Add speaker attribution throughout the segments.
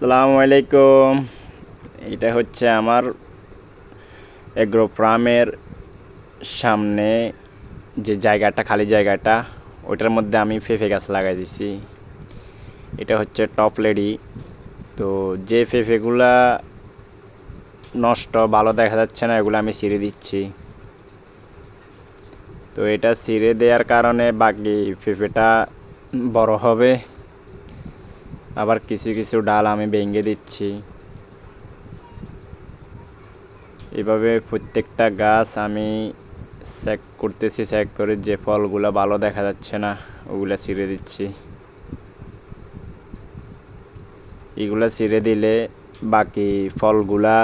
Speaker 1: আসসালামু আলাইকুম। এটা হচ্ছে আমার এগ্রো ফার্মের সামনে যে জায়গাটা, খালি জায়গাটা, ওইটার মধ্যে আমি পেঁপে গাছ লাগাই দিছি। এটা হচ্ছে টপ লেডি। তো যে পেঁপেগুলা নষ্ট, ভালো দেখা যাচ্ছে না, এগুলো আমি ছিঁড়ে দিচ্ছি। তো এটা ছিঁড়ে দেওয়ার কারণে বাকি পেঁপেটা বড় হবে। আবার কিছু কিছু ডাল আমি ভেঙে দিচ্ছি। এভাবে প্রত্যেকটা গাছ আমি চেক করতেছি, চেক করে যে ফলগুলো ভালো দেখা যাচ্ছে না ওগুলো ছিঁড়ে দিচ্ছি। এগুলো ছিঁড়ে দিলে বাকি ফলগুলা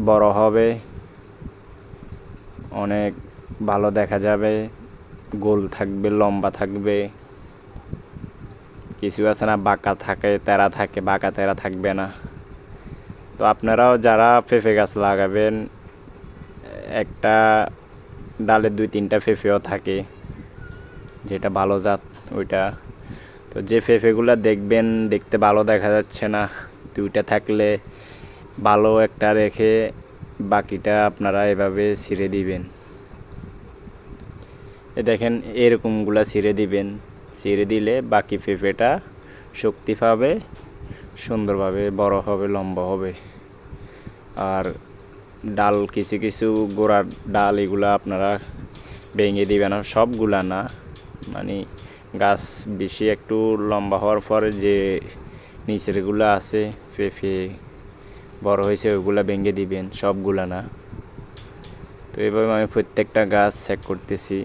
Speaker 1: বড় হবে, অনেক ভালো দেখা যাবে, গোল থাকবে, লম্বা থাকবে। কিছু আছে না বাঁকা থাকে, তেরা থাকে, বাঁকা তেরা থাকবে না। তো আপনারাও যারা পেঁপে গাছ লাগাবেন, একটা ডালে 2-3টা পেঁপেও থাকে, যেটা ভালো জাত ওইটা। তো যে পেঁপেগুলো দেখবেন দেখতে ভালো দেখা যাচ্ছে না, 2টা থাকলে ভালো একটা রেখে বাকিটা আপনারা এভাবে ছিঁড়ে দিবেন। এ দেখেন এরকমগুলা ছিঁড়ে দিবেন। ছিঁড়ে দিলে বাকি পেঁপেটা শক্তি পাবে, সুন্দরভাবে বড় হবে, লম্বা হবে। আর ডাল কিছু কিছু গোড়ার ডাল এগুলা আপনারা ভেঙে দিবেন, আর সবগুলা না, মানে গাছ বেশি একটু লম্বা হওয়ার পরে যে নিচেরগুলো আছে পেঁপে বড় হয়েছে ওইগুলা ভেঙে দিবেন, সবগুলা না। তো এইভাবে আমি প্রত্যেকটা গাছ চেক করতেছি।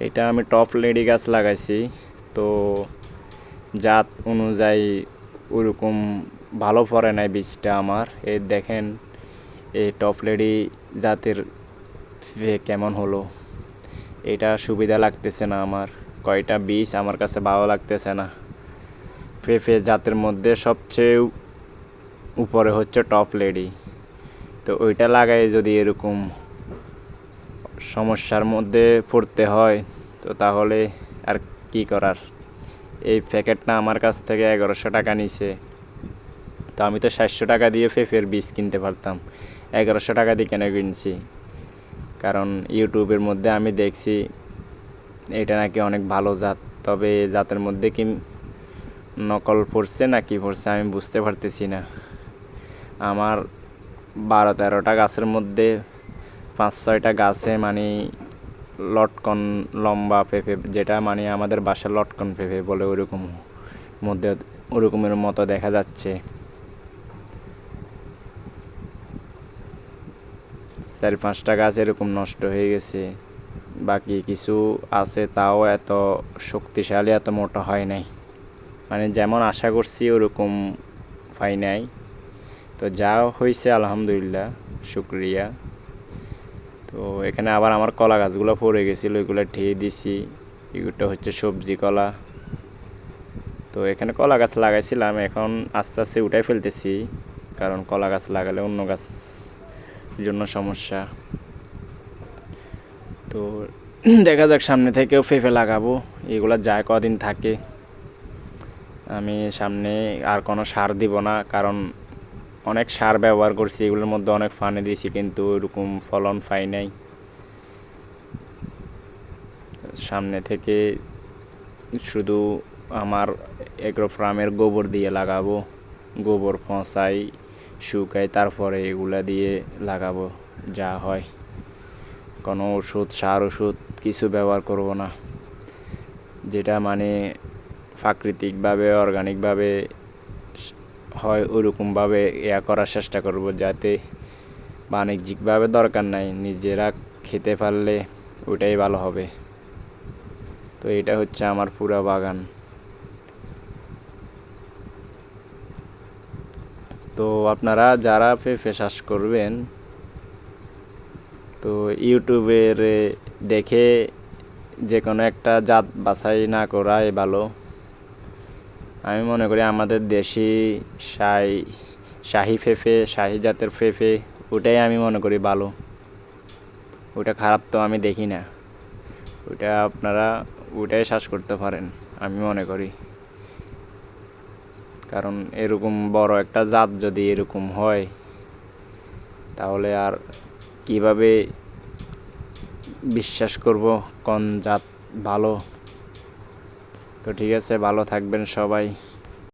Speaker 1: এটা আমি টপ লেডি গাছ লাগাইছি, তো জাত অনুযায়ী ওরকম ভালো পড়ে নাই বীজটা আমার। এই দেখেন এই টপ লেডি জাতের কেমন হলো, এটা সুবিধা লাগতেছে না আমার। কয়টা বীজ আমার কাছে ভালো লাগতেছে না। পেঁপে জাতের মধ্যে সবচেয়ে উপরে হচ্ছে টপ লেডি। তো ওইটা লাগাই যদি এরকম সমস্যার মধ্যে পড়তে হয়, তো তাহলে আর কি করার। এই প্যাকেটটা আমার কাছ থেকে 1100 টাকা নিছে। তো আমি তো 700 টাকা দিয়ে পেঁপের বীজ কিনতে পারতাম, 1100 টাকা দিয়ে কেন কিনছি? কারণ ইউটিউবের মধ্যে আমি দেখছি এটা নাকি অনেক ভালো জাত। তবে এই জাতের মধ্যে কি নকল পড়ছে না কি পড়ছে আমি বুঝতে পারতেছি না। আমার 12-13টা গাছের মধ্যে 5-6টা গাছে মানে লটকন লম্বা পেঁপে, যেটা মানে আমাদের বাসায় লটকন পেঁপে বলে, ওরকম মধ্যে ওরকমের মতো দেখা যাচ্ছে। 4-5টা গাছ এরকম নষ্ট হয়ে গেছে। বাকি কিছু আছে তাও এত শক্তিশালী, এত মোটা হয় নাই, মানে যেমন আশা করছি ওরকম পাই নাই। তো যা হয়েছে আলহামদুলিল্লাহ, শুক্রিয়া। তো এখানে আবার আমার কলা গাছগুলো পড়ে গেছিলো, ওইগুলো ঢেয়ে দিছি। এগুলো হচ্ছে সবজি কলা। তো এখানে কলা গাছ লাগাইছিলাম, এখন আস্তে আস্তে উঠাই ফেলতেছি, কারণ কলা গাছ লাগালে অন্য গাছ জন্য সমস্যা। তো দেখা যাক, সামনে থেকেও পেঁপে লাগাবো, এগুলা যায় কদিন থাকে। আমি সামনে আর কোনো সার দিব না, কারণ অনেক সার ব্যবহার করছি, এগুলোর মধ্যে অনেক পানি দিয়েছি, কিন্তু ওইরকম ফলন পাই নাই। সামনে থেকে শুধু আমার এগ্রো ফার্মের গোবর দিয়ে লাগাবো, গোবর পচাই শুকাই, তারপরে এগুলা দিয়ে লাগাবো। যা হয়, কোনো ওষুধ, সার ওষুধ কিছু ব্যবহার করব না। যেটা মানে প্রাকৃতিকভাবে, অর্গানিকভাবে হয় ওরকমভাবে করার চেষ্টা করব, যাতে বাণিজ্যিকভাবে দরকার নাই, নিজেরা খেতে পারলে ওটাই ভালো হবে। তো এটা হচ্ছে আমার পুরা বাগান। তো আপনারা যারা পেঁপে চাষ করবেন, তো ইউটিউবের দেখে যে কোনো একটা জাত বাছাই না করাই ভালো। আমি মনে করি আমাদের দেশি শাহি পেঁপে, শাহি জাতের পেঁপে, ওটাই আমি মনে করি ভালো। ওটা খারাপ তো আমি দেখি না। ওটা আপনারা ওটাই চাষ করতে পারেন আমি মনে করি। কারণ এরকম বড় একটা জাত যদি এরকম হয় তাহলে আর কিভাবে বিশ্বাস করব কোন জাত ভালো। তো ঠিক আছে, ভালো থাকবেন সবাই।